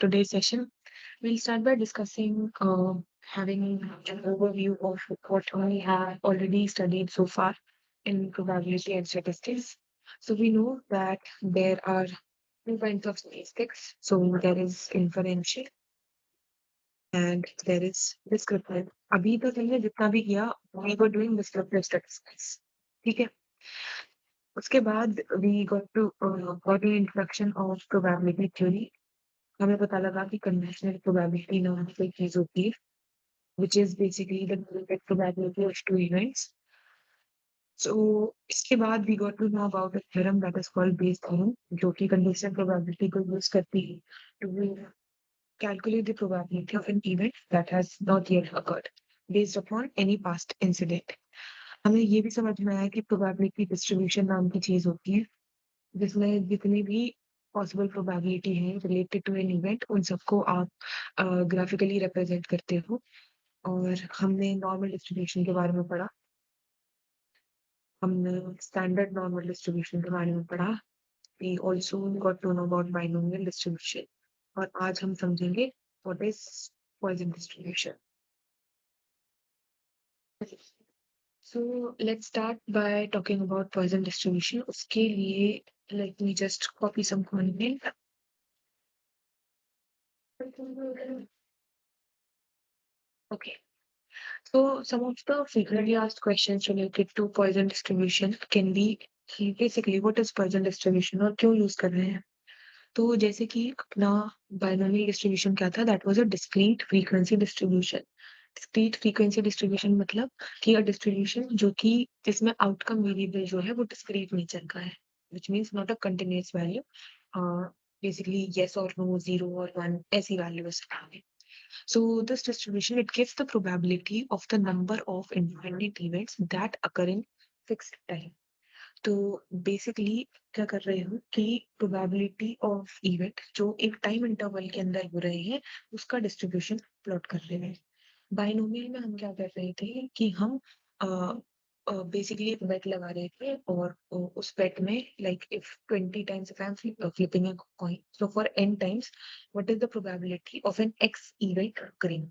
today's session. We'll start by discussing, having an overview of what we have already studied so far in probability and statistics. So we know that there are two kinds of statistics. So there is inferential and there is descriptive. अभी तक हमने जितना भी किया, we were doing descriptive statistics. ठीक है. उसके बाद we got an introduction of probability theory. हमें पता लगा कि conventional probability नाम की कोई चीज होती है, which is basically the limited probability of two events. So इसके बाद we got to know about a theorem that is called Bayes theorem, जो कि conditional probability को use करती है to calculate the probability of an event that has not yet occurred based upon any past incident. हमें ये भी समझ में आया कि probability distribution नाम की चीज होती है, जिसमें जितनी भी पॉसिबल प्रोबेबिलिटी है रिलेटेड टू एन इवेंट, उन सबको आप ग्राफिकली रिप्रेजेंट करते हो. और हमने नॉर्मल डिस्ट्रीब्यूशन के बारे में पढ़ा, हमने स्टैंडर्ड नॉर्मल डिस्ट्रीब्यूशन के बारे में पढ़ा. We also got to know about binomial distribution. और आज हम समझेंगे what is Poisson distribution. So let's start by talking about Poisson distribution. उसके लिए let me just copy some content. Okay. So some of the frequently asked questions related to Poisson distribution can be basically what is Poisson distribution और क्यों use कर रहे हैं. तो जैसे कि अपना बाइनोमियल डिस्ट्रीब्यूशन क्या था, that was a discrete frequency distribution. Discrete frequency distribution मतलब कि अ डिस्ट्रीब्यूशन जो कि जिसमें आउटकम वेरिएबल जो है वो डिस्क्रीट नेचर का है, which means not a continuous value. Basically yes और नो, 0 और 1 ऐसी values. So this distribution, it gives the probability of the number of independent events that occur in fixed time. तो basically क्या कर रहे हो कि प्रोबेबिलिटी ऑफ इवेंट जो एक टाइम इंटरवल के अंदर हो रहे हैं, उसका डिस्ट्रीब्यूशन प्लॉट कर रहे हैं. बाइनोमियल में हम क्या कर रहे थे कि हम बेसिकली एक बेट लगा रहे थे, और उस बेट में like if 20 times if I'm flipping a coin, so for n times what is the probability of an x event occurring.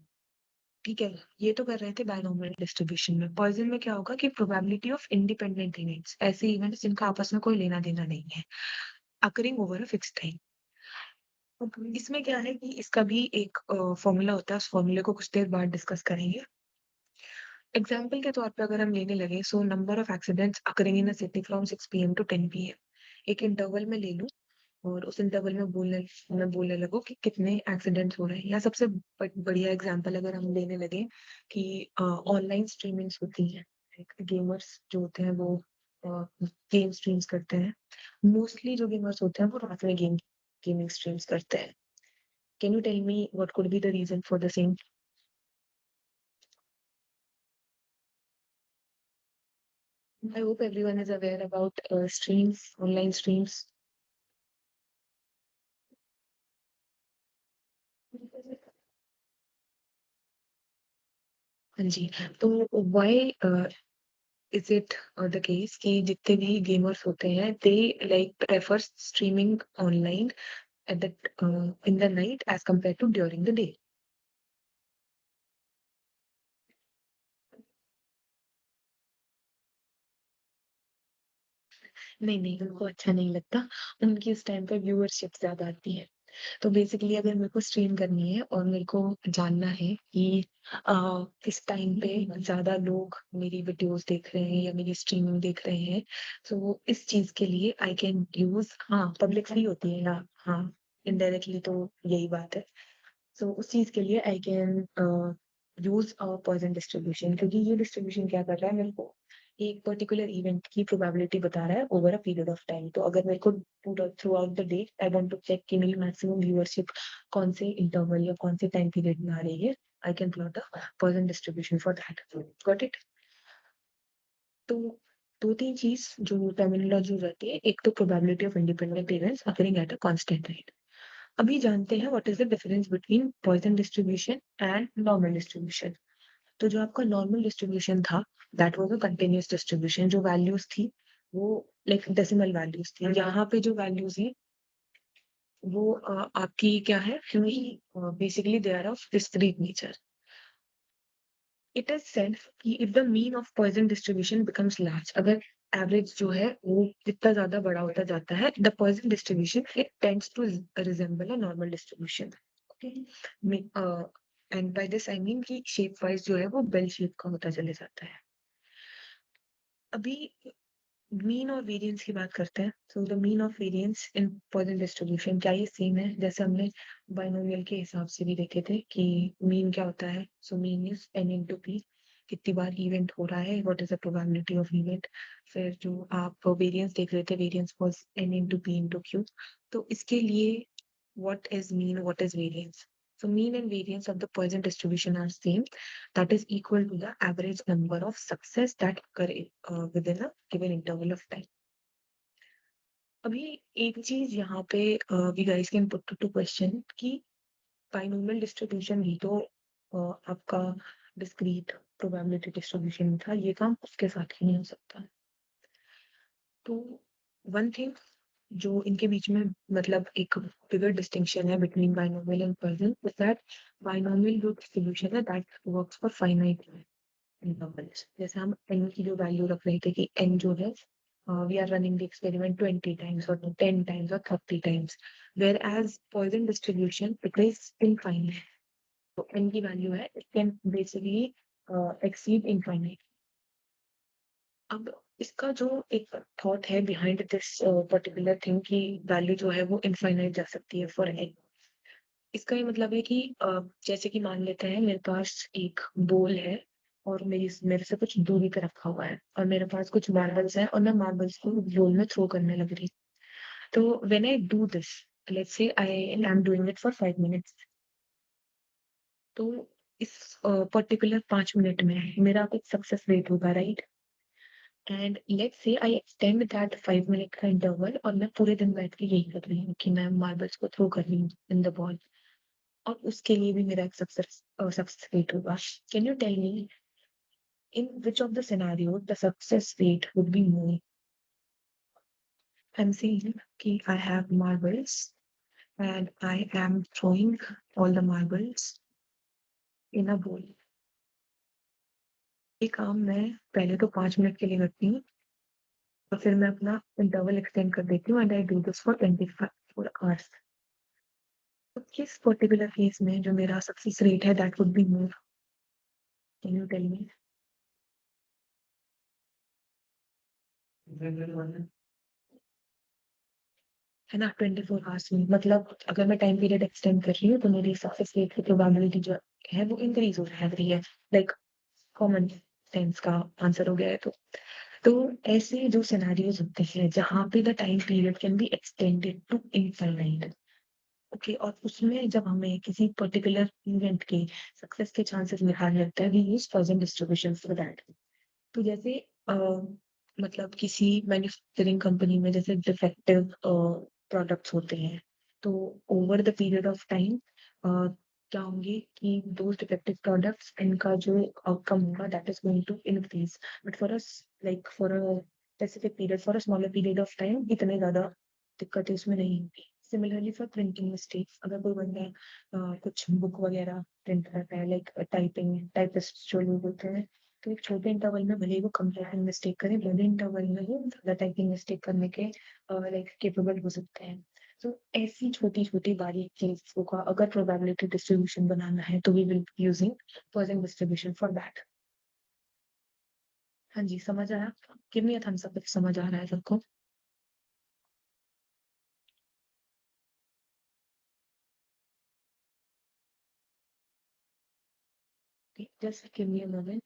ठीक है, ये तो कर रहे थे बाइनोमियल डिस्ट्रीब्यूशन में. पॉइजन में क्या होगा कि प्रोबेबिलिटी ऑफ इंडिपेंडेंट इवेंट्स, ऐसे इवेंट्स जिनका आपस में कोई लेना देना नहीं है, occurring over a fix time. अब इसमें क्या है कि इसका भी एक फॉर्मूला होता है, उस फॉर्मूले को कुछ देर बाद डिस्कस करेंगे. एग्जाम्पल के तौर पे अगर हम लेने लगे, so number of accidents occurring in a city from 6 PM to 10 PM, एक इंटरवल में ले लूं और उस इंटरवल में बोलने लगो कि कितने एक्सीडेंट्स हो रहे हैं. या सबसे बढ़िया एग्जांपल अगर हम लेने लगे कि ऑनलाइन स्ट्रीमिंग्स होती हैं, गेमर्स जो होते हैं वो गेम स्ट्रीम्स करते हैं. मोस्टली जो गेमर्स होते हैं वो रात में गेमिंग स्ट्रीम्स करते हैं. Can you tell me what could be the reason for the same? I hope everyone is aware about streams, online streams. हाँ जी. तो why is it the case कि जितने भी गेमर्स होते हैं they like prefer streaming online at the in the night as compared to during the day? नहीं, उनको अच्छा नहीं लगता. उनकी उस टाइम पे व्यूअरशिप ज़्यादा आती है. तो बेसिकली अगर मेरे को स्ट्रीम करनी है और मेरे को जानना है कि किस टाइम पे ज़्यादा लोग मेरी वीडियोज़ देख रहे हैं या मेरी स्ट्रीमिंग देख रहे हैं, तो इस चीज़ के लिए आई कैन यूज़, हाँ, पब्लिक फ्री होती है ना, हाँ, इनडायरेक्टली तो यही बात है. सो उस चीज़ के लिए I can use Poisson distribution, क्योंकि ये डिस्ट्रीब्यूशन क्या कर रहा है, मेरे को एक पर्टिकुलर इवेंट की प्रोबेबिलिटी बता रहा है over a period of time. तो अगर मेरे को पूरा throughout the day I want to check कि मेरी मैक्सिमम व्यूअरशिप कौन से इंटरवल या कौन से टाइम पीरियड में आ रही है, I can plot a poison distribution for that. Got it? तो दो तीन चीज जो टर्मिनोलॉजी रहती है, एक तो probability of independent events occurring at a constant rate. अभी जानते हैं what is the difference between Poisson distribution and normal distribution. तो जो आपका नॉर्मल डिस्ट्रीब्यूशन था, that was a continuous distribution. जो वैल्यूज थी वो लाइक डेसिमल वैल्यूज थी. यहाँ पे जो वैल्यूज हैं वो आपकी क्या है कि basically they are of discrete nature. It is said कि if the mean of Poisson distribution becomes large, अगर एवरेज जो है वो जितना ज्यादा बड़ा होता जाता है, the Poisson distribution it tends to resemble a normal distribution. Okay, and by this I mean कि शेप वाइज जो है वो बेल शेप का होता चले जाता है। अभी मीन और वेरिएंस की बात करते हैं। So the mean of variance in Poisson distribution क्या ये सेम है जैसे हमने बाइनोमियल के हिसाब से भी देखे थे कि मीन क्या होता है? So mean is an into P, कितनी बार इवेंट हो रहा है, what is the probability of event. फिर जो आप वेरिएंस देख रहे थे, variance was an into P into Q. तो इसके लिए what is mean, what is variance? So mean and variance of the Poisson distribution are same. That is equal to the average number of success that occur within a given interval of time. अभी एक चीज यहाँ पे we guys can put to question कि binomial distribution भी तो आपका discrete probability distribution था, ये काम उसके साथ ही नहीं हो सकता। तो वन थिंग जो इनके बीच में मतलब एक बिगर डिस्टिंक्शन है between binomial and Poisson is that binomial जो डिस्ट्रीब्यूशन है that works for finite intervals. जैसे हम n की जो वैल्यू रख रहे थे कि n जो है we are running the experiment 20 times और 10 टाइम्स और 30 times, whereas Poisson distribution it is infinite. तो n की वैल्यू है it can basically exceed infinite. अब इसका जो एक थॉट है बिहाइंड दिस पर्टिकुलर थिंग की वैल्यू जो है वो इनफाइनाइट जा सकती है फॉर n। इसका ये मतलब है कि जैसे कि मान लेते हैं मेरे पास एक बोल है और मेरे से कुछ दूरी पे रखा हुआ है और मेरे पास कुछ मार्बल्स हैं और मैं मार्बल्स को बोल में थ्रो करने लग रही। तो when I do this, let's say I am doing it for 5 minutes, तो इस पर्टिकुलर 5 मिनट में मेरा कुछ सक्सेस रेट होगा, right? And let's say I extend that 5 minute का इंटरवल और मैं पूरे दिन बैठ के यही कर रही हूँ कि मैं मार्बल्स को थ्रो कर रही हूँ इन द बॉल, और उसके लिए भी मेरा एक सक्सेस रेट होगा। Can you tell me in which of the scenario the success rate would be more? I am saying कि I have marbles and I am throwing all the marbles in a bowl. ये काम मैं पहले तो 5 minute के लिए करती हूँ और फिर मैं अपना इंटरवल एक्सटेंड कर देती हूँ and I do this for 24 hours. तो किस पर्टिकुलर केस में जो मेरा सक्सेस रेट है that would be more? Can you tell me? है ना, 24 आवर्स में मतलब अगर मैं टाइम पीरियड एक्सटेंड कर रही हूँ तो मेरी सक्सेस रेट की प्रोबेबिलिटी जो है वो इंक्रीज हो रही है। लाइक कॉमन सेंस का आंसर हो गया है। तो ऐसे जो सिनेरियोज होते हैं जहाँ पे the time period can be extended to infinite, okay, और उसमें जब हमें किसी पर्टिकुलर इवेंट के सक्सेस के चांसेस निकालने होते हैं we use Poisson distribution for that. तो जैसे मतलब किसी मैन्युफैक्चरिंग कंपनी में जैसे डिफेक्टिव प्रोडक्ट्स होते हैं, तो over the period of time क्या होंगे कि दो डिफेक्टिव प्रोडक्ट्स इनका जो आउटकम होगा that is going to increase, but for us like for a specific period for a smaller period of time इतने ज्यादा दिक्कतें इसमें नहीं होगी। सिमिलरली फॉर प्रिंटिंग मिस्टेक्स, अगर कोई बंदा कुछ बुक वगैरह प्रिंट करता है लाइक टाइपिंग टाइपिस्ट जो लोग होते हैं, तो एक छोटे इंटरवल में भले ही वो कम टाइपिंग मिस्टेक करें, बड़े इंटरवल में वो ज्यादा टाइपिंग मिस्टेक करने के लाइक केपेबल हो सकते हैं। तो ऐसी छोटी छोटी बारीक चीजों का अगर प्रोबेबिलिटी डिस्ट्रीब्यूशन बनाना है तो we will be using Poisson distribution for that. हाँ जी, समझ आया? Give me a thumbs up if समझ आ रहा है सबको। Just give me a moment.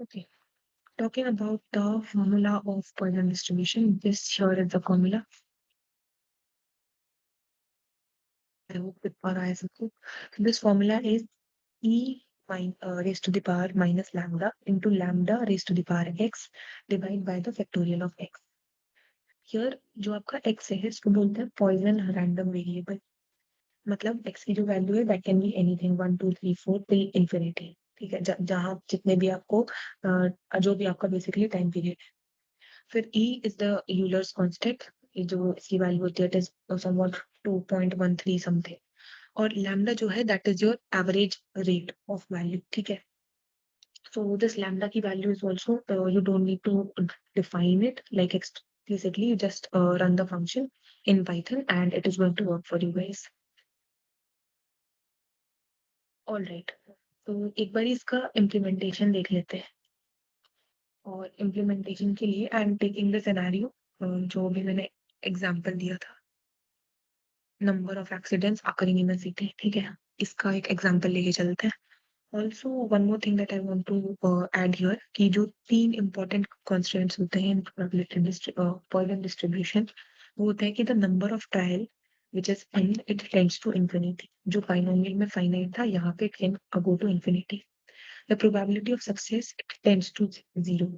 Okay. Talking about the formula of Poisson distribution, this here is the formula. I hope it is okay. This formula is raised to the power minus lambda into lambda raised to the power x divided by the factorial of x. Here जो आपका x है इसको बोलते हैं Poisson random variable. मतलब x की जो value है that can be anything 1 2 3 4 till infinity. ठीक है, जहां जितने भी आपको जो भी आपका बेसिकली टाइम पीरियड है. फिर E is the Euler's constant. ये जो इसकी वैल्यू होती है इट इज समवॉट 2.13 समथिंग. और लैम्डा जो है that is your average rate of value. ठीक है, so this lambda की value is also you don't need to define it like explicitly. You just run the function in Python and it is going to work for you guys. All right, तो एक बार इसका implementation देख लेते हैं. और implementation के लिए I am taking the scenario जो भी मैंने example दिया था, number of accidents occurring in a city. ठीक है, इसका एक example लेके चलते हैं. Also, one more thing that I want to add here कि जो 3 important constraints होते हैं in probability Poisson distribution, वो होता है कि the number of trial which is n it tends to infinity. जो binomial में finite था यहाँ पे it can go to infinity. The probability of success it tends to 0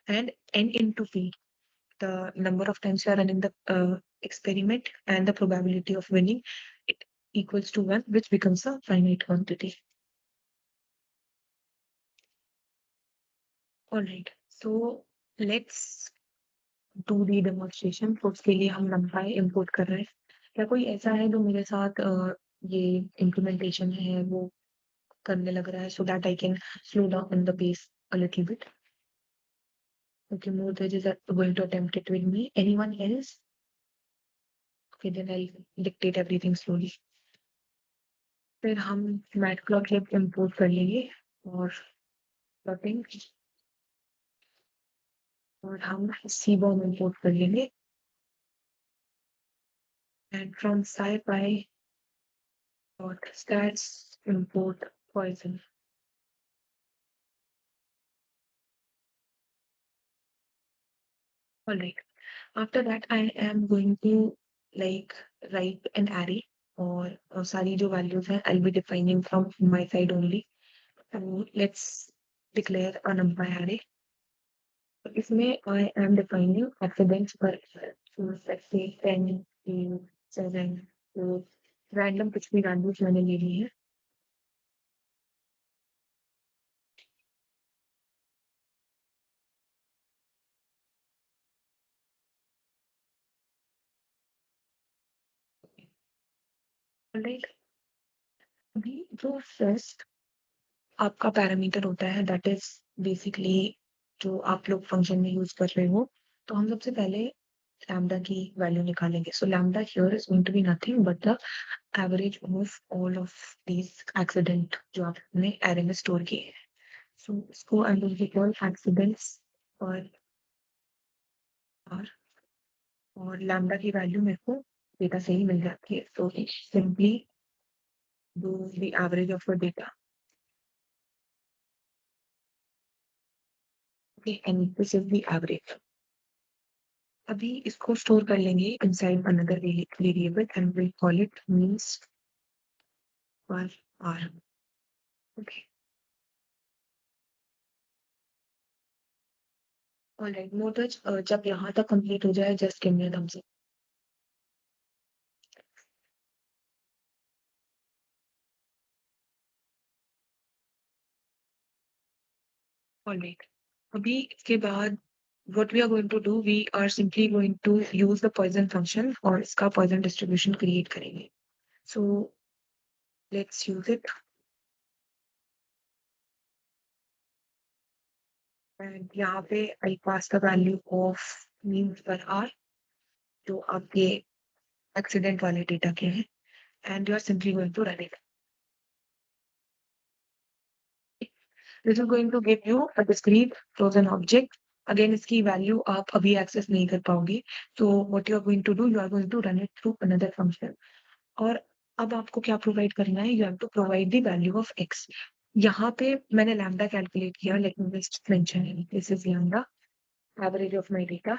and n into p, the number of times you are running the experiment, and the probability of winning it equals to 1, which becomes a finite quantity. All right, so let's do the demonstration. तो उसके लिए हम numpy import कर रहे हैं. क्या कोई ऐसा है जो मेरे साथ ये implementation है वो करने लग रहा है so that I can slow down the pace a little bit. Okay, more judges are going to attempt it with me. Anyone else? Okay, then I'll dictate everything slowly. फिर हम matplotlib import कर लेंगे और plotting, और हम cbom import कर लेंगे. And from scipy dot stats import Poisson. All right. After that, I am going to like write an array or सारी जो values हैं I'll be defining from my side only. So let's declare a numpy array. तो इसमें I am defining accidents per so let's say 10, 3, 7, 4, random कुछ भी values मैंने ले ली है. All right. अभी जो first आपका पैरामीटर होता है दैट इज बेसिकली जो आप लोग फंक्शन में यूज कर रहे हो. तो हम सबसे पहले लैम्डा की वैल्यू निकालेंगे. So lambda here is going to be nothing but the average of all of these accident जो आपने एरे में स्टोर किए हैं. सो इसको I am going to call accidents per R. और लैम्डा की वैल्यू मेरे को डेटा से ही मिल जाती है. So simply do the average of your data. Okay, and this is the average. अभी इसको स्टोर कर लेंगे inside another variable and will call it means पर आर. Okay, alright. नोट जब यहाँ तक कंप्लीट हो जाए just give me a thumbs up. Alright, अभी इसके बाद what we are going to do, we are simply going to use the Poisson function और इसका Poisson distribution create करेंगे. So let's use it. And यहाँ पे I pass the value of means per hour जो आपके accident वाले data के हैं and you are simply going to run it. This is going to give you a discrete frozen object. Again, इसकी value आप अभी access नहीं कर पाओगे. So what you are going to do, you are going to run it through another function. और अब आपको क्या provide करना है? You have to provide the value of x. यहाँ पे मैंने लैम्डा कैलकुलेट किया, late me just mention this is lambda average of my data.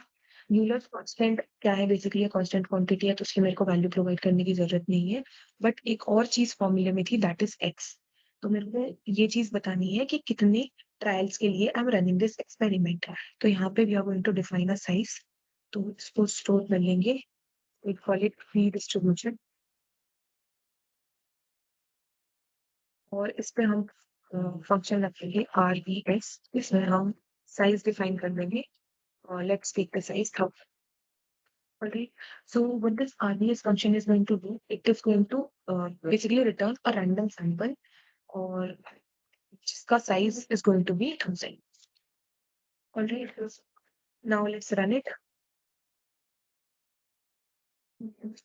Euler's constant क्या है, बेसिकली कांस्टेंट क्वांटिटी है, तो उसकी मेरे को वैल्यू प्रोवाइड करने की जरूरत नहीं है। बट एक और चीज फॉर्मूले में थी, दैट इज एक्स। तो मेरे को ये चीज बतानी है कि कितने ट्रायल्स के लिए I am running this experiment. तो यहाँ पे we are going to define a size. तो इसको स्टोर कर लेंगे, we call it free distribution. और इस पे हम फंक्शन रखेंगे आर बी एस, इसमें हम साइज डिफाइन कर देंगे। Let's take the size 1000. Okay. So what this RDS function is going to do, it is going to basically return a random sample or जिसका size is going to be 1000. Alright. Now let's run it.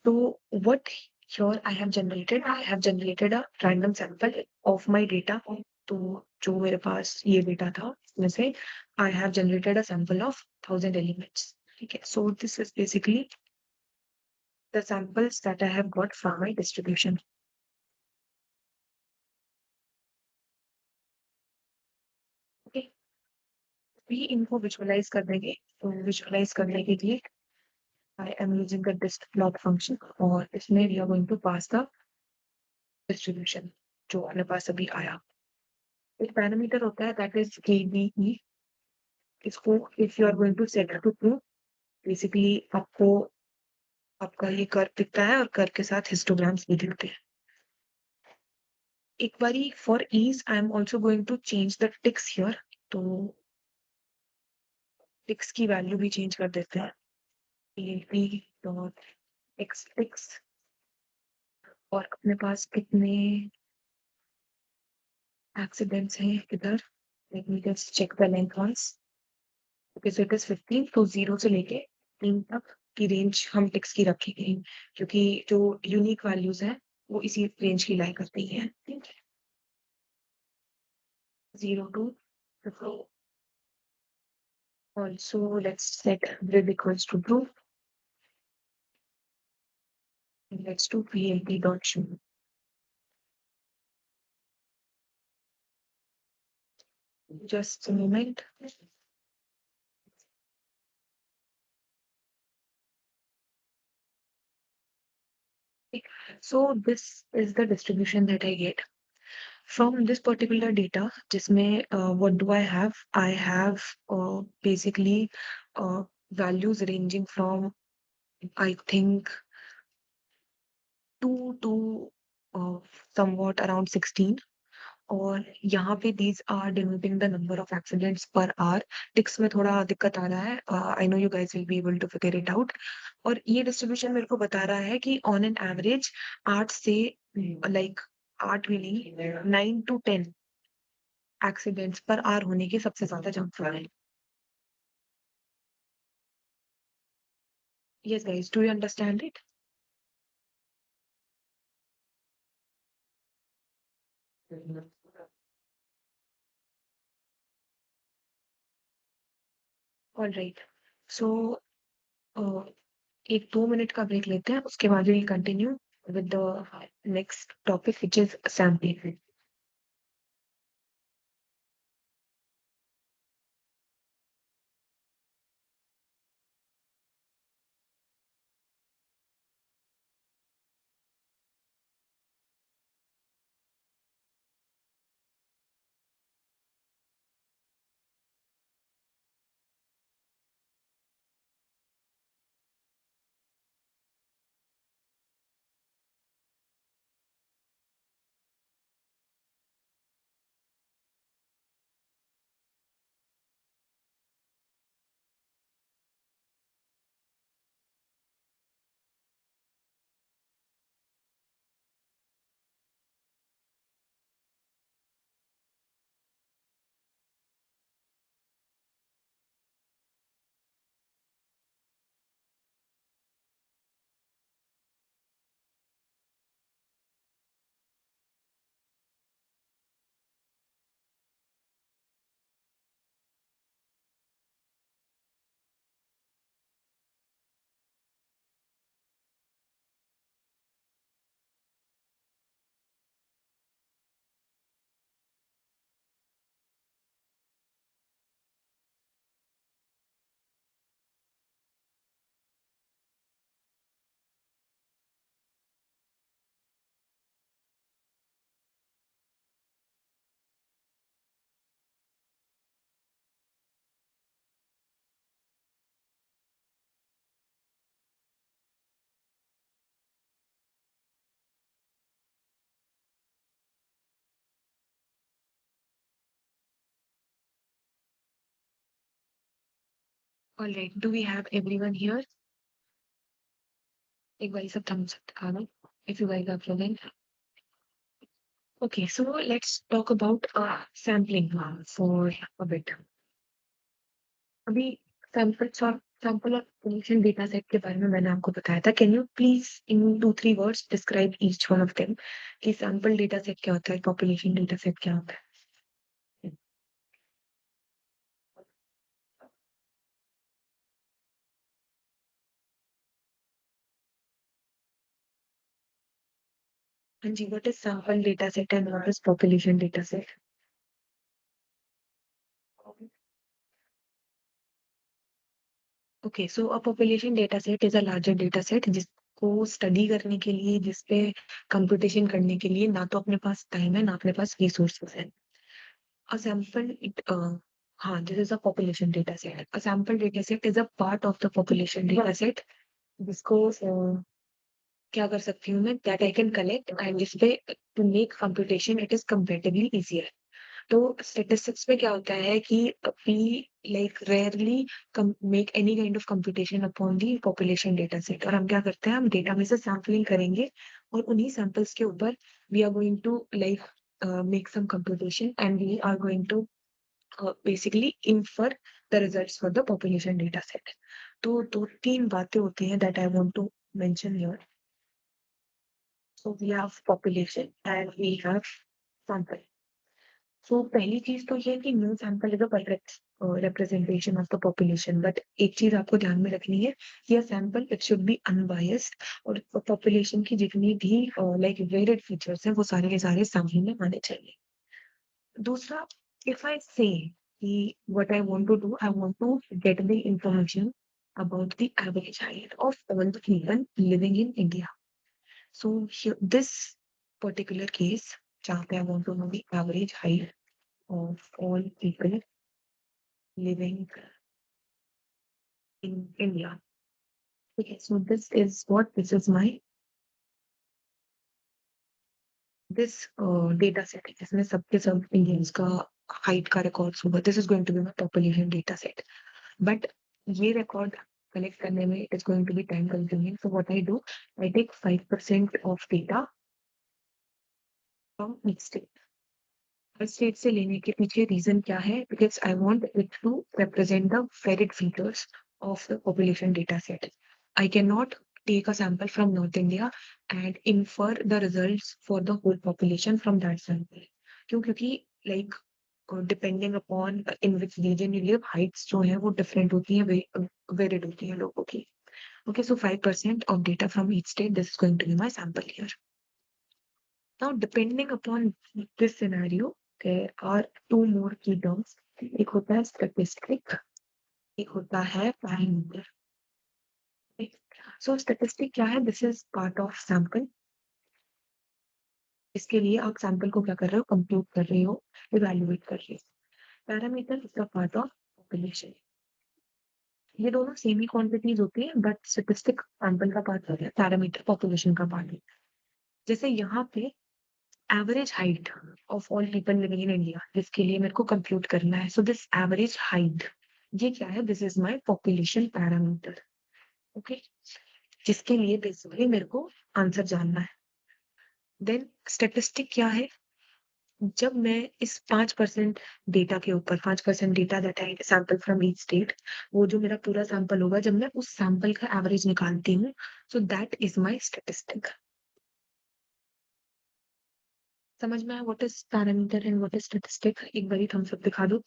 So what here I have generated a random sample of my data. तो जो मेरे पास ये data था उसमें से I have generated a sample of 1000 elements. ठीक है. So this is basically the samples that I have got from my distribution. Okay. भी इनको विजुअलाइज कर देंगे। तो विजुअलाइज करने के लिए I am using the dist plot function, और इसमें we are going to pass the distribution जो अपने पास अभी आया। एक पैरामीटर होता है दैट इज KBE। इसको if you are going to set to true, basically आपको आपका ये कर्व दिखता है और कर्व के साथ हिस्टोग्राम्स भी दिखते हैं। एक बारी for ease I am also going to change the ticks here. तो टिक्स की वैल्यू भी चेंज कर देते हैं, PLP.xx। और अपने पास कितने एक्सीडेंट्स हैं इधर, let me just check the length once. Okay, so it is 15। तो 0 से लेके 3 तक की रेंज हम टिक्स की रखेंगे, क्योंकि जो यूनिक वैल्यूज हैं वो इसी रेंज की लाई करती हैं। 0 to 50। Also let's set grid equals to true, let's do PLP dot show. Just a moment. So this is the distribution that I get from this particular data, जिसमें what do I have? I have basically values ranging from I think 2 to uh, somewhat around 16। और यहाँ पे these are denoting the number of accidents per hour। Ticks में थोड़ा दिक्कत आ रहा है, I know you guys will be able to figure it out। और ये डिस्ट्रीब्यूशन मेरे को बता रहा है कि ऑन एन एवरेज 8 से लाइक 8 भी नहीं, 9 to 10 एक्सीडेंट्स पर आवर होने के सबसे ज्यादा चांस है। Yes guys, do you understand it? Alright. So एक 2 मिनट का ब्रेक लेते हैं, उसके बाद will continue with the next topic which is sampling. All right. Do we have everyone here? एक बारी सब thumbs up दिखा दो if you guys are present. Okay, so let's talk about sampling for a bit. अभी sample और population data set के बारे में मैंने आपको बताया था. Can you please in 2-3 words describe each one of them कि सैंपल डेटा सेट क्या होता है, पॉपुलेशन डेटा सेट क्या होता है? हाँ जी, what is sample data set and what is population data set? Okay, so a population data set is a larger data set जिसको स्टडी करने के लिए, जिसपे कंप्यूटेशन करने के लिए ना तो अपने पास टाइम है ना अपने पास रिसोर्सेज है. A sample it this is a population data set. A sample data set is a part of the population data set जिसको क्या कर सकती हूँ मैं, that I can collect and जिसपे to make computation it is comparatively easier. तो statistics में क्या होता है कि we like rarely make any kind of computation upon the population data set. और हम क्या करते हैं, हम डेटा में से सैम्पलिंग करेंगे और उन्हीं सैंपल्स के ऊपर we are going to like make some computation and we are going to basically infer the results for the population data set. तो दो तीन बातें होती हैं that I want to mention here. So we have population and we have sample. So पहली चीज तो ये है कि no sample is a perfect representation of the population. But एक चीज आपको ध्यान में रखनी है, ये sample it should be unbiased और पॉपुलेशन की जितनी भी लाइक वेरिड फीचर्स हैं वो सारे के सारे सैंपल में आने चाहिए. दूसरा, if I say what I want to do, I want to get the information about the average height of all the people living in India. So here, this particular case, जहाँ पे I want to know the average height of all people living in India. Okay, so this is my this data set है जिसमें सबके सब Indians का height का records होगा. This is going to be my population data set. But ये record collect करने में it is going to be time consuming. So what I do, I take 5% of data from each state. हर state से लेने के पीछे reason क्या है, because I want it to represent the varied features of the population data set. I cannot take a sample from North India and infer the results for the whole population from that sample. क्यों? क्योंकि like depending upon in which region you live, Heights जो है वो different होती है, varied होती है लोगों की. Okay, so 5% of data from each state, this is going to be my sample here. Now depending upon this scenario there are two more key terms. एक होता है स्टैटिस्टिक, एक होता है पैरामीटर. सो स्टैटिस्टिक क्या है? This is part of sample. इसके लिए आप सैंपल को क्या कर रहे हो, कंप्यूट कर रहे हो, इवैल्यूएट कर रहे हो. Parameter is the part of population. ये दोनों सेम ही क्वांटिटीज होती है बट स्टैटिस्टिक सैंपल का पार्ट हो गया, पैरामीटर पॉपुलेशन का पार्ट है. जैसे यहाँ पे average height of all people living in India, जिसके लिए मेरे को कंप्यूट करना है. सो दिस एवरेज हाइट, ये क्या है? This is my population parameter. Okay, जिसके लिए बेसिकली मेरे को आंसर जानना है. देन स्टैटिस्टिक क्या है? जब मैं इस 5% डेटा के ऊपर, 5% data that I sample from each state, वो जो मेरा पूरा सैंपल होगा, जब मैं उस सैंपल का एवरेज निकालती हूँ, so that is my statistic. समझ में आया what is parameter and what is statistic? एक बारी थम्स अप दिखा दो.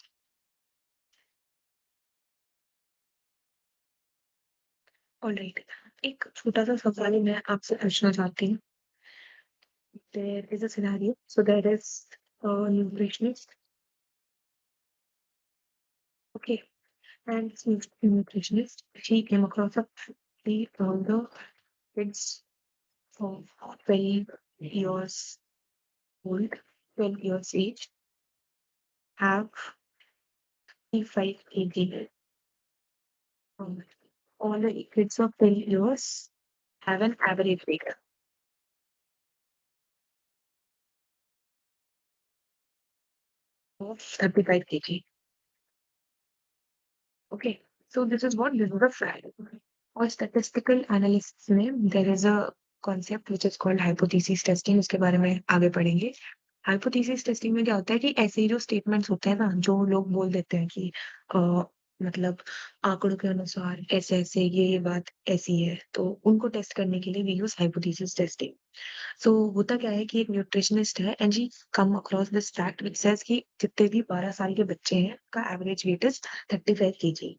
ऑलराइट, एक छोटा सा सवाल मैं आपसे पूछना चाहती हूँ. There is a scenario, so there is a nutritionist. Okay, and nutritionist, she came across a all the kids of 12 years old, 12 years age, have 55 kg. Um, all the kids of 12 years have an average weight of 35 kg. Okay. So this is what this is a fact. और statistical analysis में there is a concept which is called hypothesis testing. उसके बारे में आगे पढ़ेंगे. Hypothesis testing में क्या होता है कि ऐसे ही जो स्टेटमेंट्स होते हैं ना, जो लोग बोल देते हैं कि मतलब आंकड़ों के अनुसार ऐसे ऐसे ये बात ऐसी है, तो उनको टेस्ट करने के लिए we use hypothesis testing. So होता क्या है कि एक न्यूट्रिशनिस्ट है and she come across this fact which says कि जितने भी 12 साल के बच्चे हैं का average weight is 35 kg.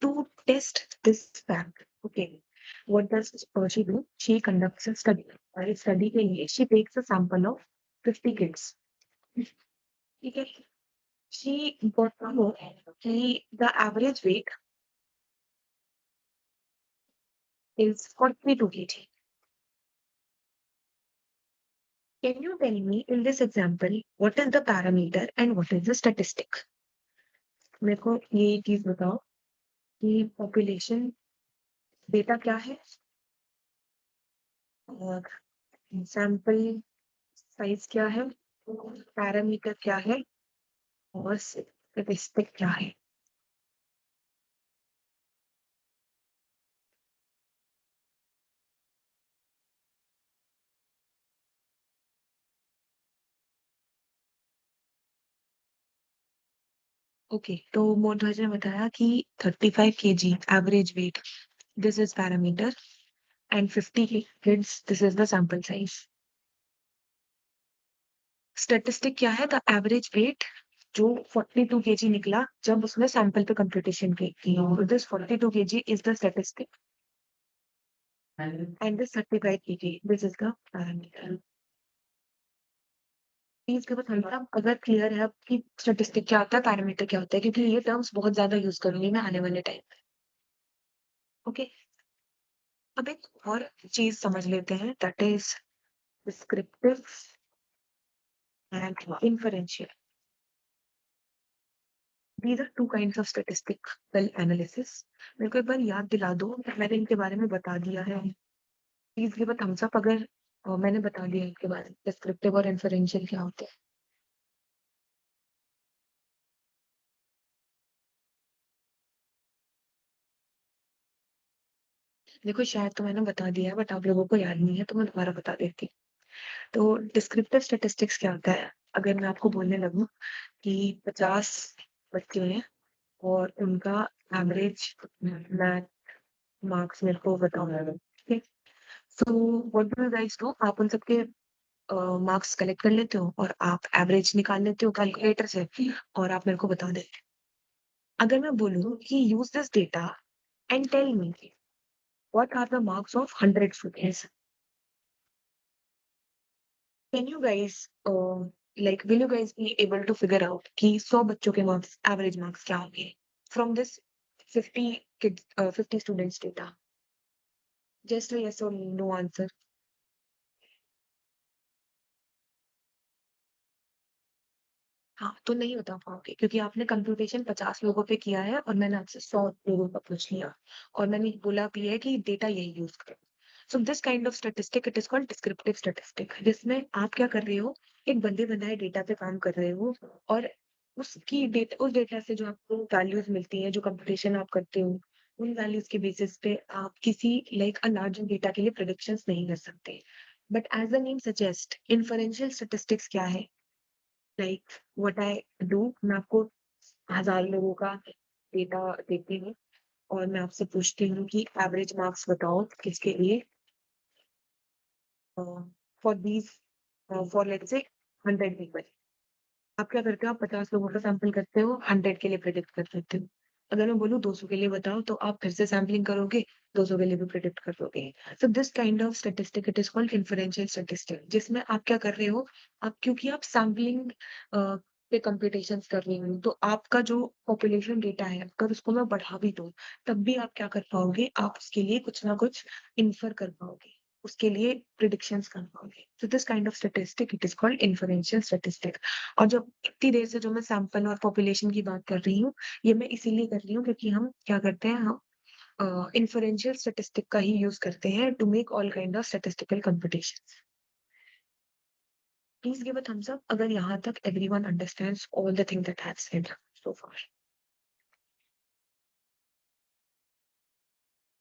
To test this fact, okay, what does she do? She conducts a study. और इस study के लिए she takes a sample of 50 kids. ठीक है. She got to know कि the average weight is 42 kg. Can you tell me in this example what is the parameter and what is the statistic? मेरे को ये चीज बताओ कि population data क्या है और sample size क्या है, parameter क्या है और statistic क्या है. ओके, तो मोहनराज ने बताया कि 35 kg average weight this is parameter and 50 kids this is the sample size. Statistic क्या है? द एवरेज वेट जो 42 kg निकला जब उसने सैंपल पे कंप्यूटेशन की. This 42 kg is the statistic and this 35 kg this is the parameter. Please give a thumbs up अगर clear है अब कि स्टैटिस्टिक क्या होता है, पैरामीटर क्या होता है, क्योंकि ये टर्म्स बहुत ज्यादा यूज करूंगी मैं आने वाले टाइम पे. ओके, अब एक और चीज समझ लेते हैं, that is descriptive and inferential. These are two kinds of statistical analysis. मेरे को एक बार याद दिला दो, मैंने इनके बारे में बता दिया है. Please give a thumbs up अगर मैंने बता दिया इनके बारे में, डिस्क्रिप्टिव और इन्फरेंशियल क्या होते हैं. देखो शायद तो मैंने बता दिया है बट आप लोगों को याद नहीं है तो मैं दोबारा बता देती हूँ. तो डिस्क्रिप्टिव स्टेटिस्टिक्स क्या होता है? अगर मैं आपको बोलने लगूं कि 50 बच्चे हैं और उनका एवरेज मैथ मार्क्स मेरे को बताओ. ठीक है. So what do you guys do? आप उन सबके मार्क्स कलेक्ट कर लेते हो और आप एवरेज निकाल लेते हो कैलकुलेटर से और आप मेरे को बता देते हो. अगर मैं बोलूं कि use this data and tell me what are the marks of 100 students, can you guys like will you guys be able to figure out कि 100 बच्चों के मार्क्स एवरेज मार्क्स क्या होंगे from this 50 kids 50 students data? Just yes और no answer. हाँ, तो नहीं बता पाओगे क्योंकि आपने कंप्यूटेशन 50 लोगों पे किया है और मैंने आपसे 100 लोगों का पूछ लिया और मैंने बोला भी है कि डेटा यही यूज करो. सो this kind of statistic it is called descriptive statistic, जिसमें आप क्या कर रहे हो, एक बंदे बनाए डेटा पे काम कर रहे हो और उसकी डेटा उस डेटा से जो आपको वैल्यूज मिलती है, जो कंप्यूटेशन आप करते हो, उन वैल्यूज के बेसिस पे आप किसी लाइक अ लार्जर डेटा के लिए प्रेडिक्शंस नहीं कर सकते. But as the name suggest, inferential statistics क्या है? लाइक व्हाट आई डू, मैं आपको 1000 लोगों का डेटा देती हूँ और मैं आपसे पूछती हूँ कि एवरेज मार्क्स बताओ किसके लिए for these for let's say 100 people. आप क्या करते हो? आप 50 लोगों का सैंपल करते हो, 100 के लिए प्रेडिक्ट कर देते हो. अगर मैं बोलूँ 200 के लिए बताओ तो आप फिर से सैम्पलिंग करोगे, 200 के लिए भी प्रेडिक्ट कर दोगे. So this kind of statistic it is called inferential statistic, जिसमें आप क्या कर रहे हो, आप क्योंकि आप सैम्पलिंग पे कंप्यूटेशंस कर रही हो, तो आपका जो पॉपुलेशन डेटा है अगर उसको मैं बढ़ा भी दूं तब भी आप क्या कर पाओगे, आप उसके लिए कुछ ना कुछ इन्फर कर पाओगे, उसके लिए प्रिडिक्शंस कर पाओगे. So this kind of statistic it is called inferential statistic. और जब इतनी देर से जो मैं सैंपल और पॉपुलेशन की बात कर रही हूँ, ये मैं इसीलिए कर रही हूँ क्योंकि हम क्या करते हैं, हम इन्फरेंशियल स्टैटिस्टिक का ही यूज करते हैं to make all kind of statistical computations. Please give a thumbs up अगर यहाँ तक everyone understands all the thing that I have said so far.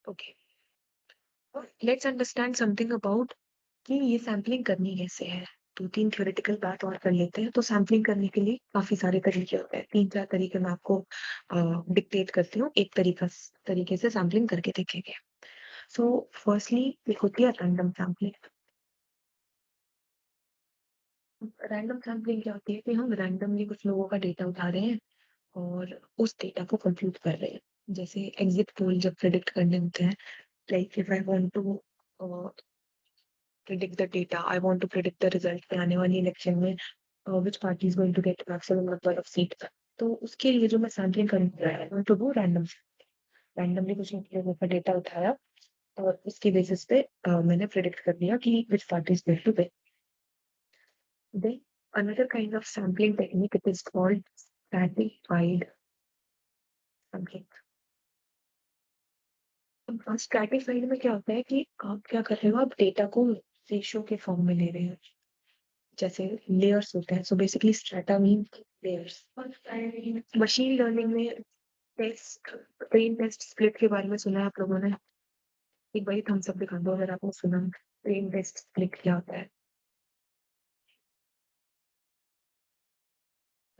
Okay, let's understand something about कि ये sampling करनी कैसे है। 2-3 थ्योरेटिकल बात और कर लेते हैं। तो सैम्पलिंग करने के लिए काफ़ी सारे तरीके होते हैं। 3-4 तरीके मैं आपको डिक्टेट करती हूँ। एक तरीके से सैम्पलिंग करके देखेंगे। सो फर्स्टली एक होती है रैंडम सैम्पलिंग। रैंडम सैम्पलिंग क्या होती है कि हम रैंडमली कुछ लोगों का डेटा उठा रहे हैं और उस डेटा को कंप्यूट कर रहे हैं। जैसे एग्जिट पोल जब प्रेडिक्ट करने होते हैं, like if I want to predict the data, I want to predict the result के आने वाली इलेक्शन में which party is going to get maximum number of seats। तो उसके लिए जो मैं सैम्पलिंग करूँगी, I want to do randomly कुछ लोगों का डेटा उठाया और उसके बेसिस पे मैंने प्रेडिक्ट कर दिया कि which party is going to win। Then another kind of sampling technique, it is called stratified sampling। Stratified में क्या होता है कि आप क्या कर रहे हो, आप डेटा को रेशियो के फॉर्म में ले रहे हो, जैसे लेयर्स होते हैं। So basically strata mean layers. Machine learning में ट्रेन टेस्ट स्प्लिट के बारे में सुना है आप लोगों ने? एक बार थम्स अप दिखा दो अगर आपने सुना। ट्रेन टेस्ट स्प्लिट क्या होता है?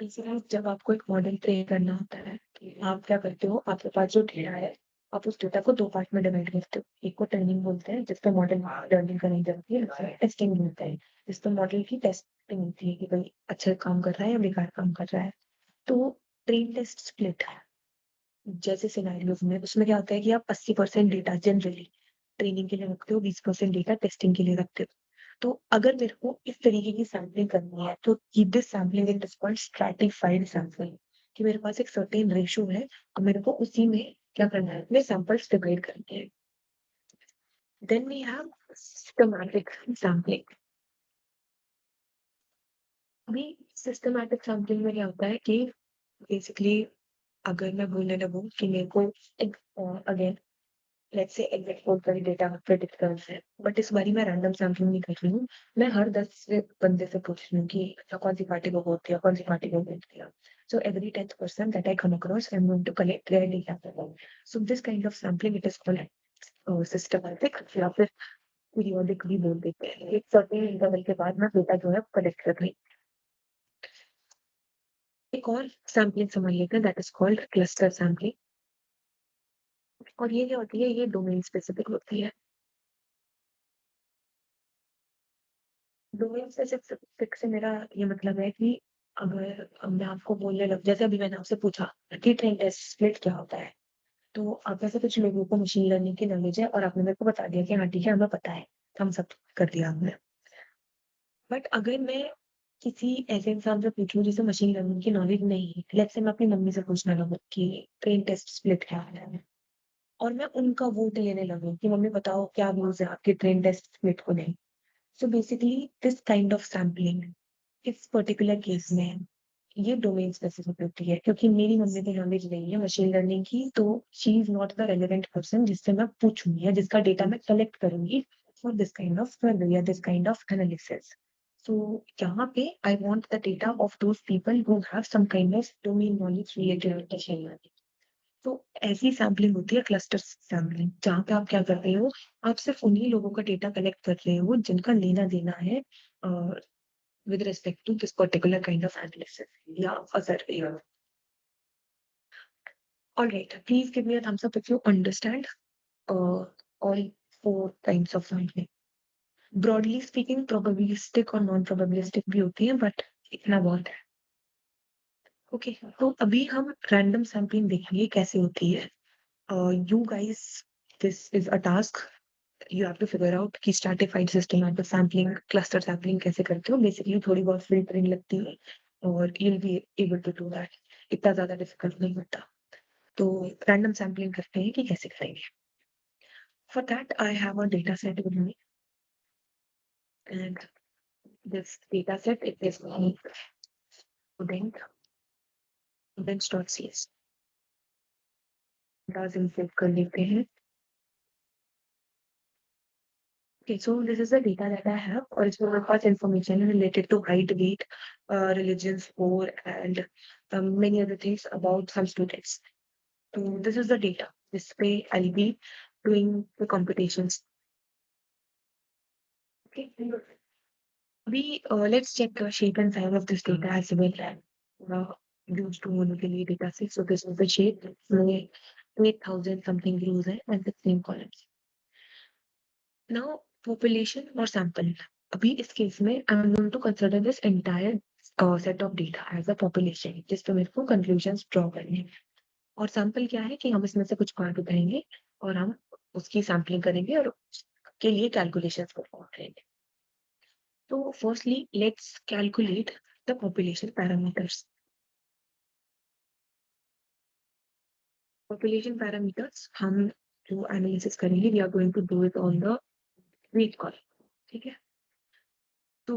बेसिकली जब आपको एक मॉडल ट्रेन करना होता है, आप क्या करते हो, आपके पास जो डेटा है, आप उस डेटा को 2 पार्ट में डिवाइड करते हो। एक को ट्रेनिंग बोलते हैं, जिस पे मॉडल लर्निंग करनी जाती है, दूसरा टेस्टिंग बोलते हैं, जिस पे मॉडल की टेस्टिंग होती है कि भाई अच्छा काम कर रहा है या बेकार काम कर रहा है। तो ट्रेन टेस्ट स्प्लिट जैसे सिनेरियोज में उसमें क्या होता है कि आप 80% डेटा जनरली ट्रेनिंग के लिए रखते हो, 20% डेटा टेस्टिंग के लिए रखते हो। तो अगर मेरे को इस तरीके की सैम्पलिंग करनी है तो this sampling is called stratified sampling, कि मेरे पास एक सर्टेन रेशियो है और मेरे को उसी में क्या करना है, मेरे सैंपल्स डिवाइड करने हैं। Then we have systematic sampling. अभी सिस्टमैटिक सैम्पलिंग में क्या होता है कि बेसिकली अगर मैं बोलने लगूँ कि मेरे को again let's say exit poll का ही डेटा प्रेडिक्ट करना है, बट इस बारी मैं रैंडम सैम्पलिंग नहीं कर रही हूँ। मैं हर 10 बंदे से पूछ रही हूँ कि अच्छा कौन सी पार्टी को वोट दिया, कौन सी पार्टी को वोट दिया। So every 10th person that I come across I am going to collect their data. So this kind of sampling it is called systematic, या फिर पीरियोडिक भी बोल देते हैं। एक सर्टेन इंटरवल के बाद मैं डेटा जो है कलेक्ट कर रही हूँ। एक और सैम्पलिंग समझ लेते हैं, that is called cluster sampling. और ये क्या होती है, ये डोमेन स्पेसिफिक होती है। डोमेन स्पेसिफिक से मेरा ये मतलब है कि अगर मैं आपको बोलने लग, जैसे अभी मैंने आपसे पूछा कि ट्रेन टेस्ट स्प्लिट क्या होता है, तो आप में से कुछ लोगों को मशीन लर्निंग की नॉलेज है और आपने मेरे को बता दिया कि हाँ ठीक है हमें पता है, हम सब कर दिया हमने। बट अगर मैं किसी ऐसे इंसान से पूछूं जिसे मशीन लर्निंग की नॉलेज नहीं है, लेट्स से मैं अपनी मम्मी से पूछने लगूं कि ट्रेन टेस्ट स्प्लिट क्या है, और मैं उनका वोट लेने लगूं कि मम्मी बताओ क्या व्यूज है आपके ट्रेन टेस्ट स्प्लिट को नहीं। So basically this kind of sampling इस पर्टिकुलर केस में ये डोमेन स्पेसिफिक होती है, क्योंकि मेरी मम्मी को नॉलेज नहीं है मशीन लर्निंग की, तो she is not the relevant person जिससे मैं पूछूंगी या जिसका डेटा मैं कलेक्ट करूंगी for this kind of survey या this kind of analysis. So यहाँ पे I want the data of those people who have some kind of domain knowledge related with machine learning. तो ऐसी सैम्पलिंग होती है cluster sampling, जहाँ पे आप क्या कर रहे हो, आप सिर्फ उन्हीं लोगों का डेटा कलेक्ट कर रहे हो जिनका लेना देना है with respect to this particular kind of analysis, yeah, a survey. All right, please give me a thumbs up if you understand all 4 kinds of sampling. Broadly speaking, probabilistic और non-probabilistic भी होती है, but इतना बहुत है। Okay, तो अभी हम रैंडम सैम्पलिंग देखेंगे कैसे होती है। You guys, this is a task, you have to figure out कि stratified systematic sampling, cluster sampling कैसे करते हो। बेसिकली थोड़ी बहुत फिल्टरिंग लगती है और you will be able to do that. इतना ज्यादा डिफिकल्ट नहीं होता। तो रैंडम सैम्पलिंग करते हैं कि कैसे करेंगे। For that I have a data set with me and this data set it is student स्टूडेंट्स.cs। डाटा इंपोर्ट कर लेते हैं। Okay, so this is the data that I have, or it's more of information related to height, weight, religion, score, and many other things about some students. So this is the data. This way I'll be doing the computations. Okay. Let's check the shape and size of this data as well. Used to होने के लिए data set. So this is the shape. इसमें 8,000 something rows है and 16 columns. Now population or sample. अभी इस case में I'm going to consider this entire set of data as a population जिस पे मेरे को conclusions draw करने हैं. और sample क्या है कि हम इसमें से कुछ पार्ट उठाएंगे और हम उसकी सैम्पलिंग करेंगे और के लिए कैलकुलेशंस परफॉर्म करेंगे. तो firstly let's calculate the population parameters. Population parameters हम जो एनालिसिस करेंगे we are going to do it on the weight column. ठीक है. तो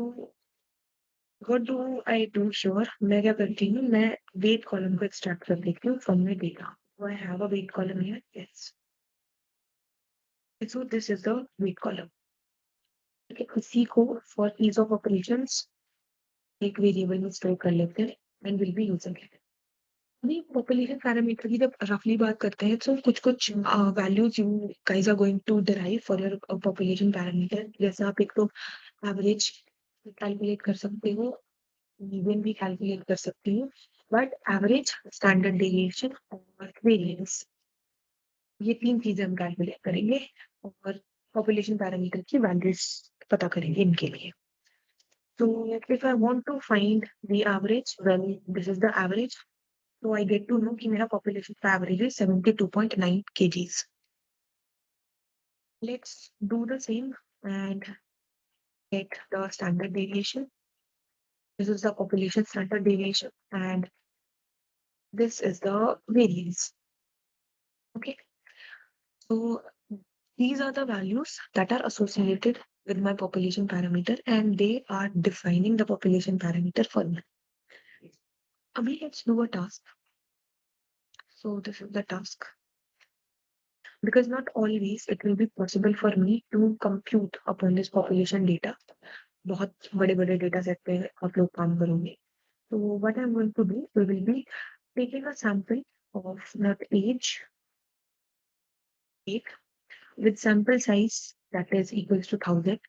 what do I do sure, मैं क्या करती हूँ, मैं वेट कॉलम को एक्सट्रैक्ट कर देती हूँ from my data. I have a weight column here. Yes. So this is the weight column. ठीक है. इसी को फॉर ईज ऑफ ऑपरेशंस एक वेरिएबल में स्टोर कर लेते हैं and will be using it. नहीं, पॉपुलेशन पैरामीटर की जब रफली बात करते हैं तो कुछ values you guys are going to derive for your population parameter. जैसे आप एक तो एवरेज कैलकुलेट कर सकते हो, मीडियन भी कैलकुलेट कर सकते हो, बट एवरेज, स्टैंडर्ड डेविएशन और वेरिएंस, ये तीन चीजें हम कैलकुलेट करेंगे और पॉपुलेशन पैरामीटर की वैल्यूज पता करेंगे इनके लिए. So if I want to find the average, well, this is the average. So I get to know कि मेरा population का average is 72.9 kgs. Let's do the same and get the standard deviation. This is the population standard deviation and this is the variance. Okay. So these are the values that are associated with my population parameter and they are defining the population parameter for me. Abhi, let's do a task. So this is the task. Because not always it will be possible for me to compute upon this population data. बहुत बड़े-बड़े data set पे आप लोग काम करोगे. So what I'm going to do, we will be taking a sample of not age, weight, with sample size that is equals to 1,000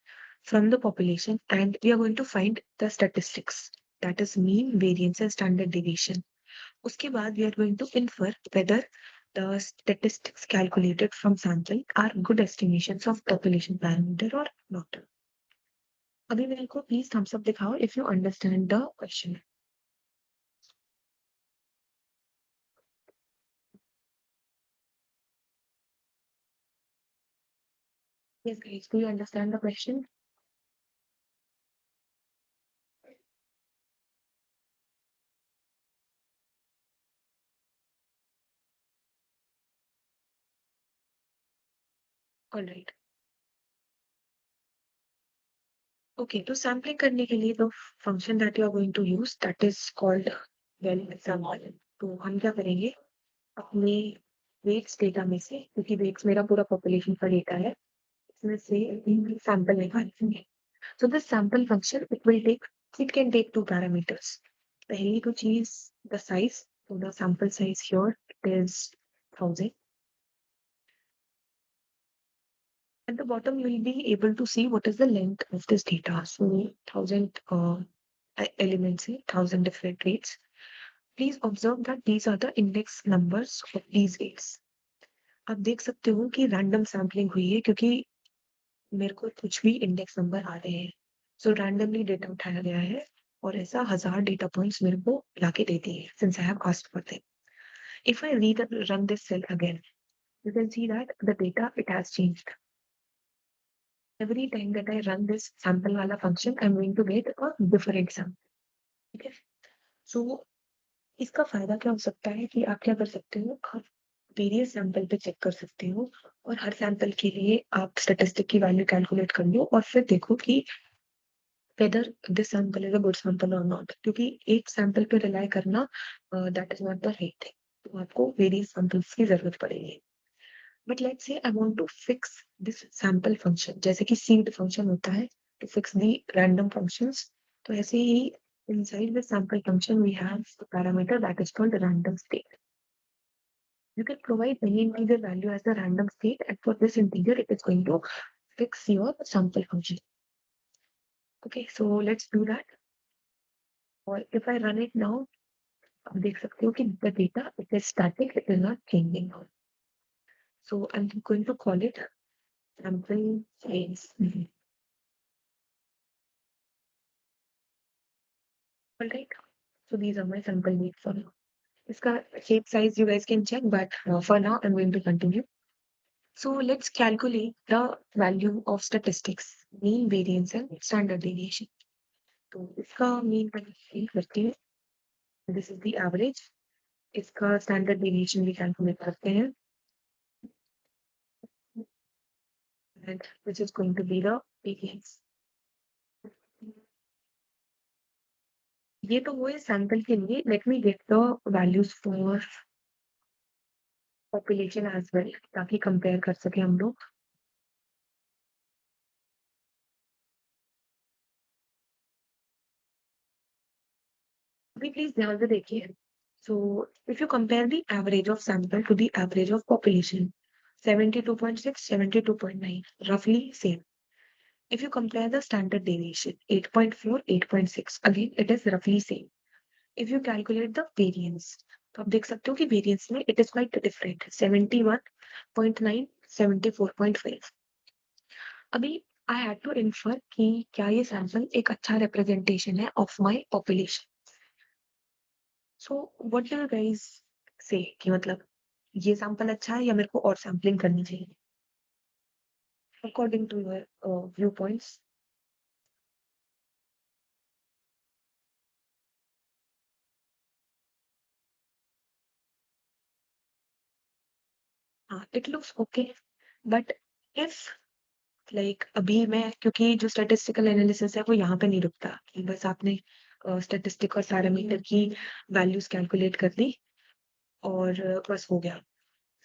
from the population, and we are going to find the statistics, that is mean, variance and standard deviation. उसके बाद we are going to infer whether the statistics calculated from sample are good estimations of population parameter or not. अभी मेरे को please thumbs up दिखाओ if you understand the question. Yes guys, do you understand the question? All right. Okay, तो sampling करने के लिए the function that you are going to use that is called well sample. तो हम क्या करेंगे, अपने weights data में से, क्योंकि weights मेरा पूरा population का data है, इसमें से sample निकालेंगे. So this sample function, it can take two parameters. पहली तो चीज the size. So the sample size here it is 1,000. At the bottom, you will be able to see what is the length of this data. So 1,000 elements, 1,000 different weights. Please observe that these are the index numbers of these weights. आप देख सकते हो कि random sampling हुई है क्योंकि मेरे को कुछ भी index number आ रहे हैं. So randomly data उठाया गया है और ऐसा 1,000 data points मेरे को लाके दे दिए since I have asked for them. If I run this cell again, you can see that the data it has changed. Every time that I run this sample wala function, I'm going to get a different sample. ठीक है. So इसका फायदा क्या हो सकता है कि आप क्या कर सकते हो, आप वेरियस सैंपल पे चेक कर सकते हो और हर सैंपल के लिए आप स्टैटिस्टिक की वैल्यू कैलकुलेट कर लो और फिर देखो कि whether this sample is a good sample or not. क्योंकि एक सैंपल पे रिलाई करना that is not the right thing. तो आपको वेरियस सैंपल्स की जरूरत पड़ेगी. But let's say I want to fix this sample function, जैसे कि seed function होता है to fix the random functions. तो ऐसे ही inside the sample function we have the parameter that is called random state. You can provide any integer value as the random state, and for this integer, it is going to fix your sample function. Okay, so let's do that. और if I run it now, आप देख सकते हो कि the data it is static, it is not changing now. So I'm going to call it sample size. All right. So these are my sample weight for now. इसका shape size you guys can check, but for now I'm going to continue. So let's calculate the value of statistics, mean, variance, and standard deviation. तो इसका mean करते हैं. This is the average. इसका standard deviation भी calculate करते हैं. And which is going to be the variance. ये तो वो है sample के लिए. Let me get the values for population as well, ताकि compare कर सके हम लोग. अभी प्लीज ध्यान से देखिए. So if you compare the average of sample to the average of population, 72.6, 72.9, roughly same. If you compare the standard deviation, 8.4, 8.6, again it is roughly same. If you calculate the variance, तो आप देख सकते हो कि variance में it is quite different. 71.9, 74.5. अभी I had to infer कि क्या ये sample एक अच्छा representation है of my population. So what do you guys say कि मतलब ये sample अच्छा है या मेरे को और sampling करनी चाहिए? According to your viewpoints. हाँ, it looks okay, but if like अभी मैं क्योंकि जो स्टैटिस्टिकल एनालिसिस है वो यहाँ पे नहीं रुकता कि बस आपने स्टैटिस्टिक और पैरामीटर की वैल्यूज कैलकुलेट कर दी और बस हो गया.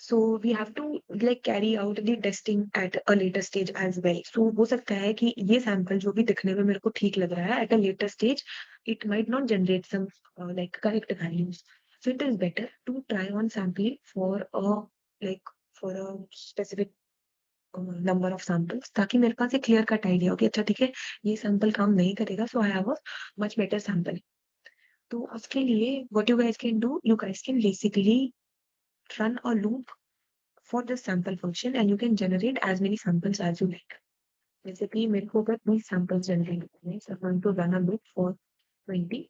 So we have to like carry out the testing at a later stage as well. So हो सकता है कि ये सैंपल जो भी दिखने में मेरे को ठीक लग रहा है at a later stage it might not generate some like correct values. So it is better to try on sampling for a like for a specific number of samples ताकि मेरे पास एक क्लियर कट आइडिया हो कि अच्छा ठीक है ये sample काम नहीं करेगा so I have a much better sample. तो उसके लिए what you guys can do, you guys can basically run a loop for this sample function and you can generate as many samples as you like. जैसे कि मेरे को अगर 20 samples generate करने हैं, so I'm going to run a loop for 20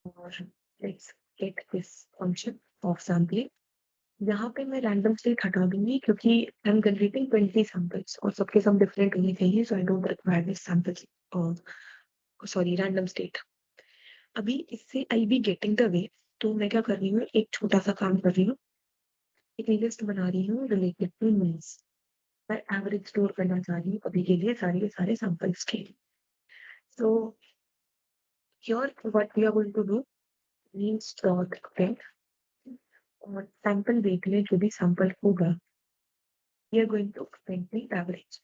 और let's get this function of sampling. यहाँ पे मैं रैंडम स्टेट हटा दूंगी क्योंकि आई एम जनरेटिंग 20 सैंपल्स और सबके सब डिफरेंट होने चाहिए so I don't require this samples sorry random state. अभी इससे I be getting the way. तो मैं क्या कर रही हूँ, एक छोटा सा काम कर रही हूँ, एक लिस्ट बना रही हूँ रिलेटेड टू मीन्स. मैं एवरेज स्टोर करना चाह रही हूँ अभी के लिए सारे के सारे सैंपल्स के. So here what we are going to do, means dot print और सैंपल वेट में जो भी सैंपल होगा we are going to print the average.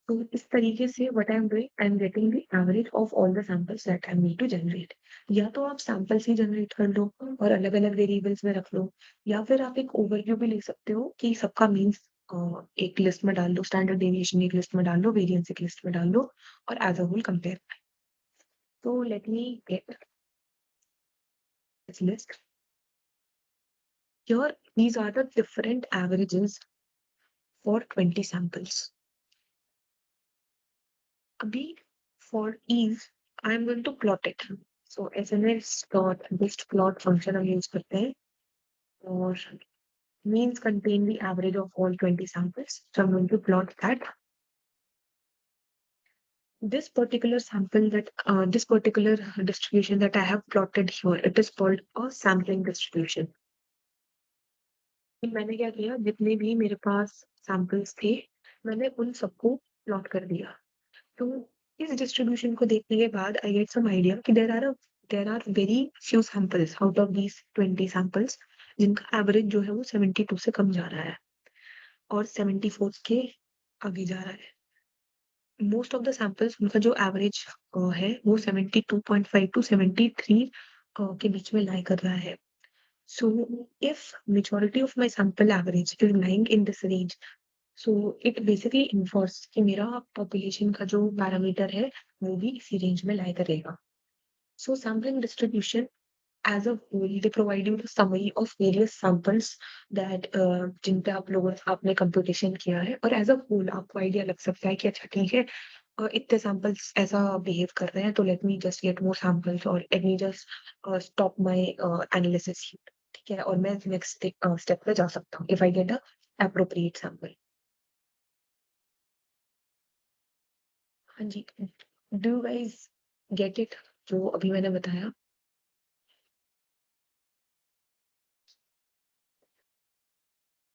तो इस तरीके से what I am doing, I am getting the average of all the samples that I need to generate. या तो आप सैंपल्स ही जनरेट कर लो और अलग अलग वेरिएबल्स में रख लो, या फिर आप एक ओवरव्यू भी ले सकते हो कि सबका मीन्स एक लिस्ट में डाल लो, स्टैंडर्ड डेविएशन एक लिस्ट में डाल लो, वेरिएंस एक लिस्ट में डाल लो और एज अ होल कंपेयर. तो let me get this list. Here these are the different averages for 20 samples. अभी for ease I am going to plot it. So sns dot list plot function हम use करते हैं और means contain the average of all 20 samples. So I'm going to plot that. This particular sample that this particular distribution that I have plotted here, it is called a sampling distribution. मैंने क्या किया, जितने भी मेरे पास samples थे मैंने उन सबको प्लॉट कर दिया. तो इस डिस्ट्रीब्यूशन को देखने के बाद आई गेट सम आइडिया कि there are very few samples out of these 20 samples जिनका एवरेज जो है वो 72 से कम जा रहा है और 74 के आगे जा रहा है. मोस्ट ऑफ द सैंपल्स उनका जो एवरेज है वो 72.5 टू 73 के बीच में लाई कर रहा है. So if majority of my sample average is lying in this range, so it basically इन्फॉर्स कि मेरा population का जो पैरामीटर है वो भी इसी रेंज में lie करेगा. So sampling distribution as a whole they provide you the summary of various samples that जिन पे आप लोगों आपने computation किया है, और as a whole आपको idea लग सकता है कि अच्छा ठीक है इतने samples ऐसा behave कर रहे हैं तो let me just get more samples और let me just stop my analysis here. ठीक है, और मैं next step पे जा सकता हूँ if I get a appropriate sample. हाँ जी, do you guys get it जो अभी मैंने बताया?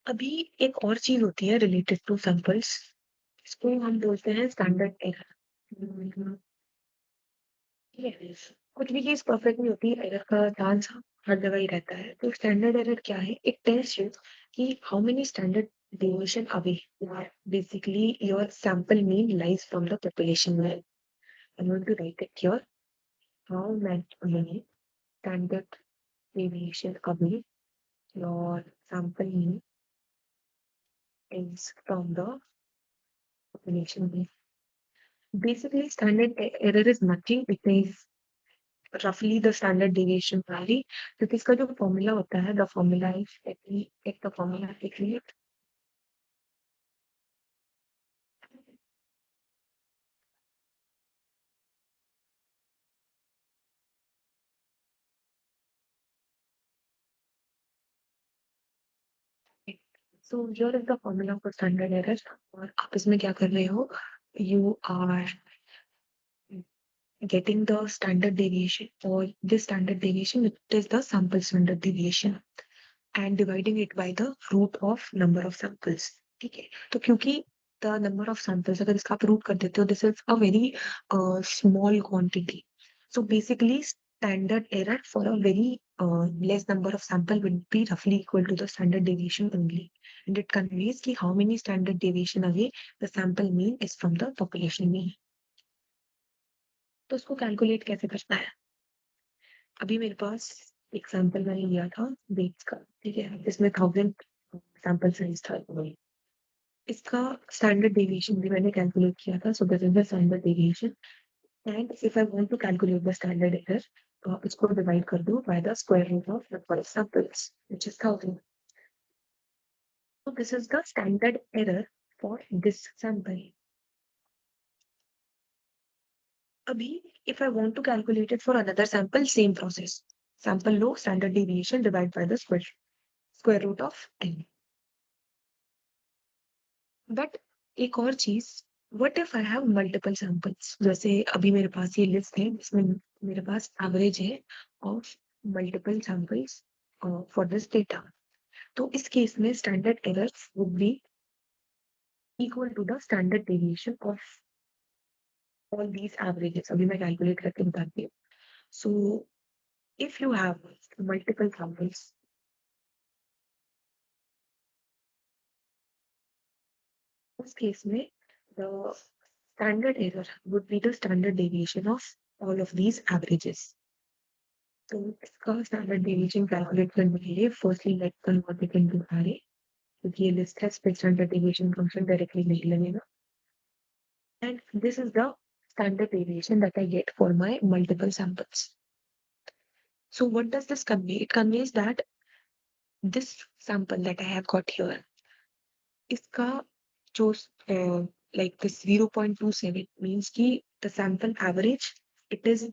अभी एक और चीज होती है रिलेटेड टू सैंपल्स, इसको हम बोलते हैं स्टैंडर्ड एरर. ठीक है, कुछ भी चीज परफेक्ट नहीं होती, एरर का चांस हर जगह ही रहता है. तो स्टैंडर्ड एरर क्या है? इट टेल्स यू कि how many standard deviation away basically your sample mean lies from the population mean. I'm going to write it here. How many standard deviation away your sample mean is from the population mean. Basically, standard error is nothing. It is roughly the standard deviation valley. क्योंकि इसका जो formula होता है, the formula is एक the formula create. So here is the formula for standard error. और आप इसमें क्या कर रहे हो? You are getting the standard deviation, or this standard deviation it is the sample standard deviation, and dividing it by the root of number of samples. ठीक है, तो क्योंकि the number of samples अगर इसका आप root कर देते हो, this is a very small quantity. So basically standard error for a very less number of sample would be roughly equal to the standard deviation only, and it conveys कि how many standard deviation away the sample mean is from the population mean. तो उसको calculate कैसे करना है? अभी मेरे पास एक sample मैंने लिया था वेट्स का, ठीक है, इसमें 1000 सैंपल साइज था. इसका स्टैंडर्ड डेविएशन भी मैंने कैलकुलेट किया था. So this is the standard deviation, and if I want to calculate the standard error तो आप इसको डिवाइड कर दो by the square root of number of samples which is 1000. So this is the standard error for this sample. Abhi, if I want to calculate it for another sample, same process. Sample low, standard deviation divide by the square root of n. But एक और चीज, what if I have multiple samples? जैसे अभी मेरे पास ये list है इसमें मेरे पास एवरेज है of multiple samples for this data. तो इस केस में standard errors would be equal to the standard deviation of all these averages. अभी मैं calculate करके बताती हूँ. So if you have multiple samples, उस केस में the standard error would be the standard deviation of all of these averages. तो इसका standard deviation calculate करने के लिए firstly let's convert it into array, क्योंकि ये list है, इस पे standard deviation function directly नहीं लगेगा. And this is the standard deviation that I get for my multiple samples. So what does this convey? It conveys that this sample that I have got here, इसका जो like this 0.27 means कि the sample average it is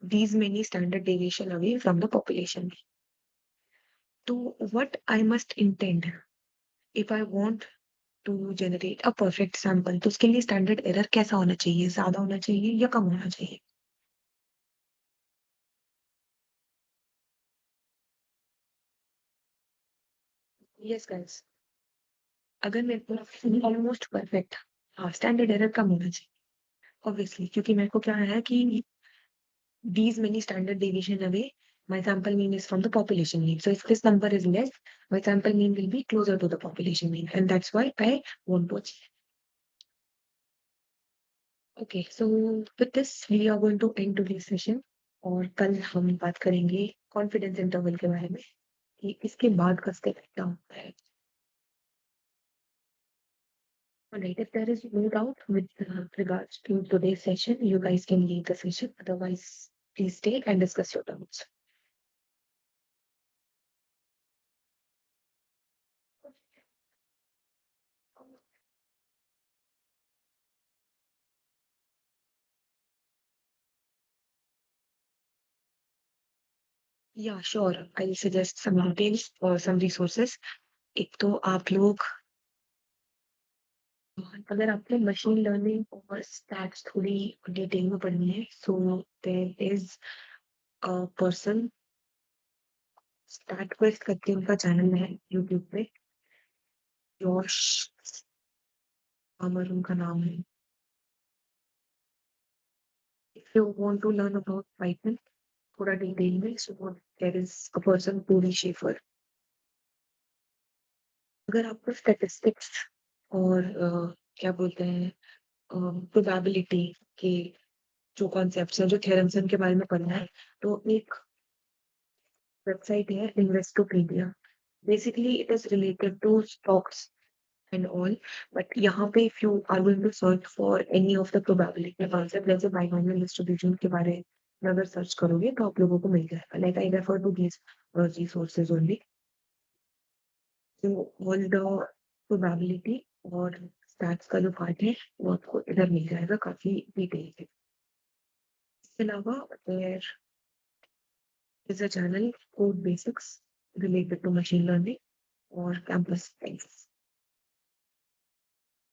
these many standard deviation away from the population. So what I must intend if I want to generate a perfect sample, तो उसके लिए standard error कैसा होना चाहिए? ज्यादा होना चाहिए या कम होना चाहिए? Yes guys, अगर मेरे को ऑलमोस्ट परफेक्ट, हाँ स्टैंडर्ड एरर कम होना चाहिए ऑब्वियसली, क्योंकि मेरे को क्या है कि these many standard deviation away, my sample mean is from the population mean. So if this number is less, my sample mean will be closer to the population mean, and that's why I want to achieve. Okay, so with this we are going to end today's session, और कल हम बात करेंगे confidence interval के बारे में. कि इसके बाद का स्टेप क्या होता है। Alright, if there is no doubt with regards to today's session, you guys can leave the session. Otherwise, please stay and discuss your doubts. Yeah, sure. I'll suggest some details or some resources. एक तो आप लोग अगर आपको machine learning और stats थोड़ी detail में पढ़नी है, so there is a person StatQuest करके उनका चैनल है यूट्यूब पे, जॉश अमर उनका नाम है। If you want to learn about Python थोड़ा डिटेल में, so there is a person टूडी शेफर। अगर आपको स्टैटिस्टिक्स और क्या बोलते हैं प्रोबेबिलिटी के जो कॉन्सेप्ट्स हैं, जो थ्योरम्स हैं, उनके बारे में पढ़ना है, तो एक वेबसाइट है Investopedia. Basically it is related to stocks and all, but यहाँ पे if you are going to search for any of the probability concept जैसे बाइनोमियल डिस्ट्रीब्यूशन के बारे में अगर सर्च करोगे तो आप लोगों को मिल जाएगा। Like I refer to these resources only. तो ऑल द प्रोबेबिलिटी और स्टैट्स का जो पार्ट है वो आपको इधर मिल जाएगा काफी डिटेल से। इसके अलावा there is a channel Code Basics related to machine learning or campus things.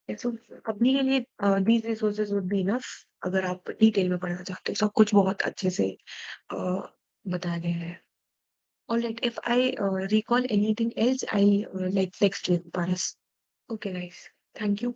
So अभी के लिए these resources would be enough. अगर आप डिटेल में पढ़ना चाहते हो सब कुछ बहुत अच्छे से बताया गया है। Alright, if I recall anything else I like text you Paras. Okay guys, thank you.